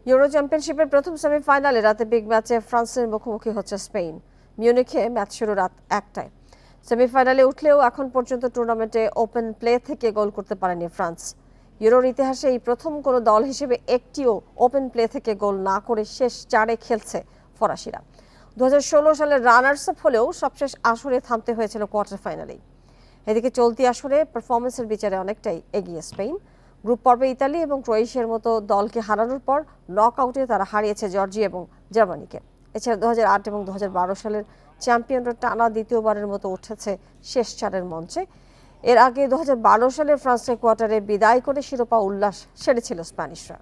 Euro চ্যাম্পিয়নশিপের প্রথম সেমিফাইনালে রাতে বিগ ম্যাচে ফ্রান্সের মুখোমুখি হচ্ছে স্পেন। মিউনিখে ম্যাচ শুরু রাত ১টায়। সেমিফাইনালে উঠলেও এখন পর্যন্ত টুর্নামেন্টে ওপেন প্লে থেকে গোল করতে পারেনি ফ্রান্স। ইউরোর ইতিহাসে এই প্রথম কোনো দল হিসেবে একটিও ওপেন প্লে থেকে গোল না করে শেষ ৪-এ খেলছে ফরাসিরা। ২০১৬ সালের রানার্স আপ হলেও সবশেষ আসরে থামতে হয়েছিল কোয়ার্টার ফাইনালেই। এদিকে চলতি আসরে পারফরমেন্সের বিচারে অনেকটাই এগিয়ে স্পেন। গ্রুপ পর্বে ইতালি এবং ক্রোয়েশিয়ার মতো দলকে হারানোর পর নকআউটে তারা হারিয়েছে জর্জিয়া এবং জার্মানিকে। এছাড়া ২০০৮ এবং ২০১২ সালের চ্যাম্পিয়নরা টানা দ্বিতীয়বারের মতো উঠেছে শেষ ৪-এর মঞ্চে। এর আগে ২০১২ সালে ফ্রান্সের কোয়ার্টারে বিদায় করে শিরোপা উল্লাস সেরেছিল স্প্যানিশরা।